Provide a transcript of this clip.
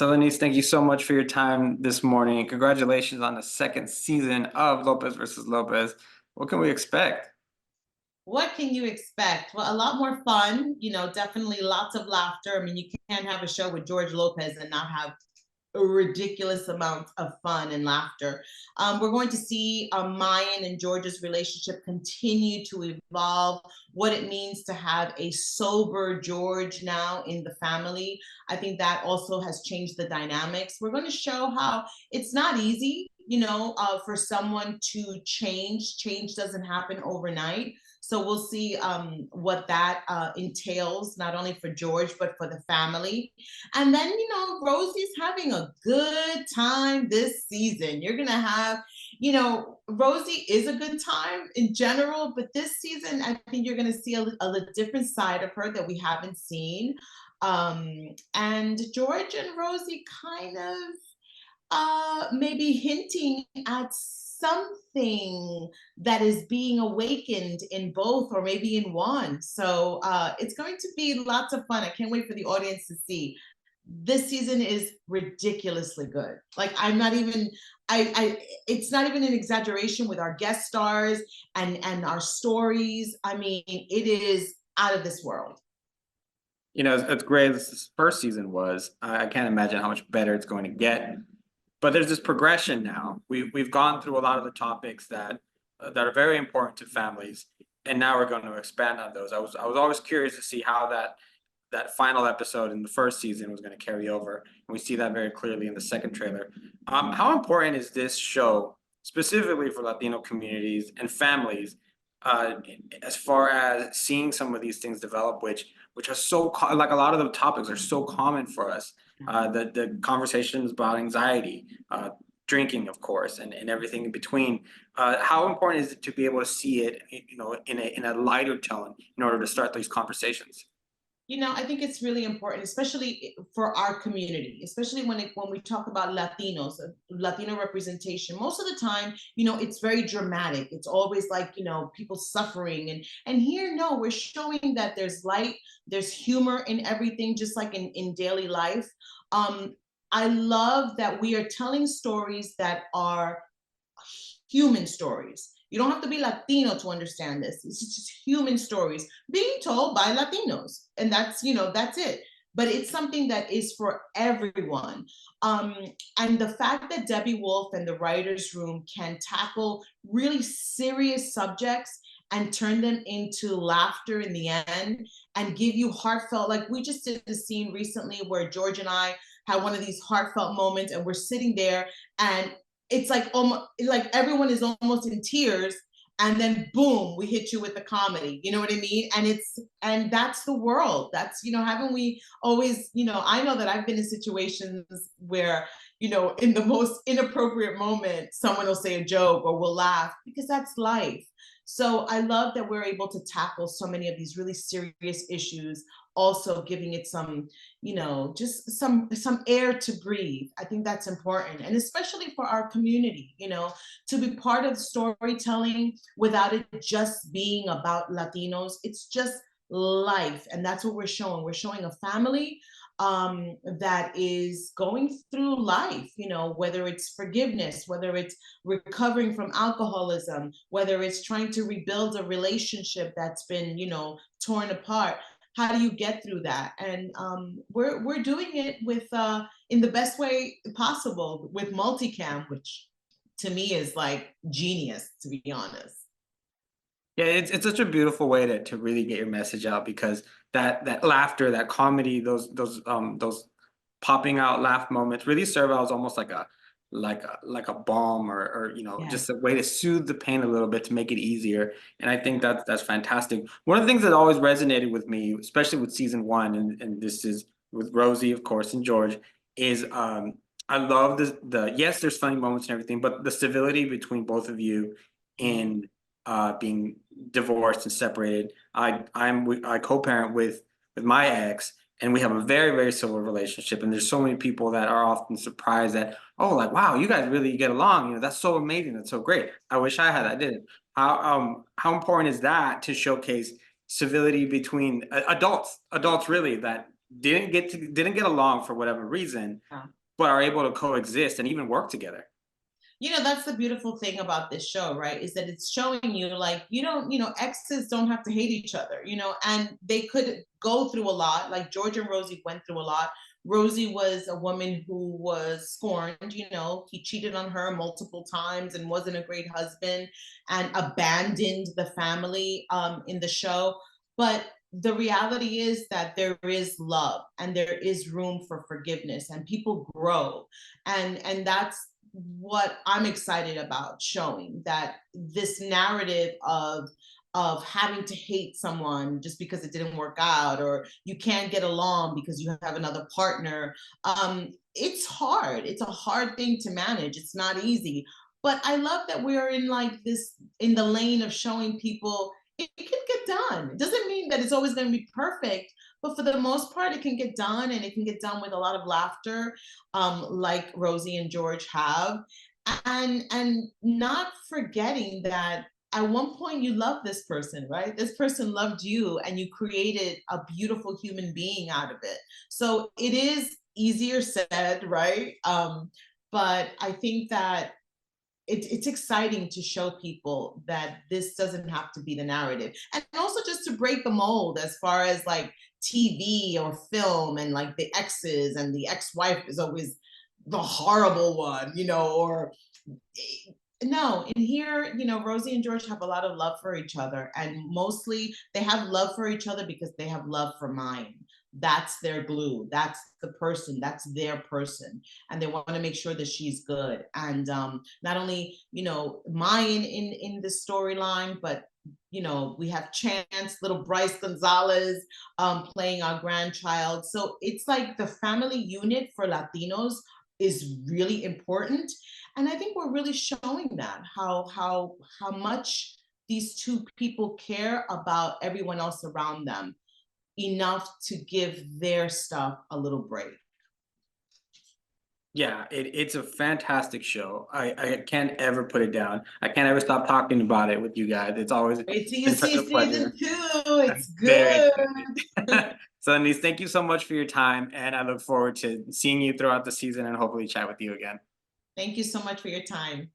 Selenis, thank you so much for your time this morning. Congratulations on the second season of Lopez versus Lopez. What can we expect? What can you expect? Well, a lot more fun, definitely lots of laughter. I mean, you can't have a show with George Lopez and not have a ridiculous amount of fun and laughter. We're going to see Mayan and George's relationship continue to evolve, what it means to have a sober George now in the family. I think that also has changed the dynamics. We're going to show how it's not easy, for someone to change. Change doesn't happen overnight. So we'll see what that entails, not only for George, but for the family. And then, Rosie's having a good time this season. You're going to have, Rosie is a good time in general, but this season, I think you're going to see a different side of her that we haven't seen. And George and Rosie kind of maybe hinting at something that is being awakened in both or maybe in one. So it's going to be lots of fun. I can't wait for the audience to see. This season is ridiculously good. Like I'm not even, it's not even an exaggeration with our guest stars and our stories. I mean, it is out of this world. It's great as this first season was. I can't imagine how much better it's going to get. But there's this progression now. We've gone through a lot of the topics that are very important to families, and now we're going to expand on those. I was always curious to see how that final episode in the first season was going to carry over, and we see that very clearly in the second trailer. How important is this show specifically for Latino communities and families, as far as seeing some of these things develop, which are so like a lot of the topics are so common for us. The conversations about anxiety, drinking, of course, and everything in between. How important is it to be able to see it, in a lighter tone in order to start these conversations? I think it's really important, especially for our community, especially when we talk about Latinos, Latino representation. Most of the time, it's very dramatic. It's always like, people suffering. And here, no, we're showing that there's light, there's humor in everything, just like in daily life. I love that we are telling stories that are human stories. You don't have to be Latino to understand this. It's just human stories being told by Latinos. And that's it. But it's something that is for everyone. And the fact that Debbie Wolf and the writer's room can tackle really serious subjects and turn them into laughter in the end and give you heartfelt, like we just did the scene recently where George and I had one of these heartfelt moments and we're sitting there and it's like almost like everyone is almost in tears, and then boom, we hit you with the comedy. You know what I mean? And that's the world. That's haven't we always? I know that I've been in situations where in the most inappropriate moment, someone will say a joke or we'll laugh because that's life. So I love that we're able to tackle so many of these really serious issues, also giving it some, just some air to breathe. I think that's important. And especially for our community, to be part of storytelling without it just being about Latinos. It's just life. And that's what we're showing. We're showing a family that is going through life, whether it's forgiveness, whether it's recovering from alcoholism, whether it's trying to rebuild a relationship that's been, torn apart. How do you get through that? And we're doing it with in the best way possible with multicam, which to me is like genius, to be honest. Yeah, it's such a beautiful way to really get your message out, because that laughter, that comedy, those popping out laugh moments really serve as almost like a balm, or Yes. just a way to soothe the pain a little bit, to make it easier. And I think that's fantastic. One of the things that always resonated with me, especially with season one, and this is with Rosie, of course, and George, is I love the yes, there's funny moments and everything, but the civility between both of you in being divorced and separated. I co-parent with my ex, and we have a very, very civil relationship. And there's so many people that are often surprised that, oh, like, wow, you guys really get along. That's so amazing. That's so great. I wish I had. I didn't. How important is that to showcase civility between adults really, that didn't get along for whatever reason, Yeah. but are able to coexist and even work together. You know, that's the beautiful thing about this show, right? Is that it's showing you like, you don't, you know, exes don't have to hate each other, you know, and they could go through a lot. Like George and Rosie went through a lot. Rosie was a woman who was scorned, you know, he cheated on her multiple times and wasn't a great husband and abandoned the family in the show. But the reality is that there is love and there is room for forgiveness and people grow. And that's what I'm excited about showing, that this narrative of having to hate someone just because it didn't work out or you can't get along because you have another partner, it's hard. It's a hard thing to manage. It's not easy. But I love that we're in like this, in the lane of showing people it can get done. It doesn't mean that it's always going to be perfect, but for the most part, it can get done, and it can get done with a lot of laughter, like Rosie and George have, and not forgetting that at one point you loved this person, right? This person loved you, and you created a beautiful human being out of it. So it is easier said, right? But I think that it's exciting to show people that this doesn't have to be the narrative, and also just to break the mold as far as like TV or film, and like the exes and the ex-wife is always the horrible one, you know, or no, in here, you know, Rosie and George have a lot of love for each other, and mostly they have love for each other because they have love for Mayan. That's their glue. That's the person. That's their person, and they want to make sure that she's good. And not only, you know, Mayan in the storyline, but you know, we have Chance, little Brice Gonzalez, playing our grandchild. So it's like the family unit for Latinos is really important, and I think we're really showing that how much these two people care about everyone else around them enough to give their stuff a little break. Yeah, it's a fantastic show. I can't ever put it down. I can't ever stop talking about it with you guys. It's always Wait till you been such see a season pleasure. 2. I'm It's very good. excited. So, Denise, thank you so much for your time, and I look forward to seeing you throughout the season and hopefully chat with you again. Thank you so much for your time.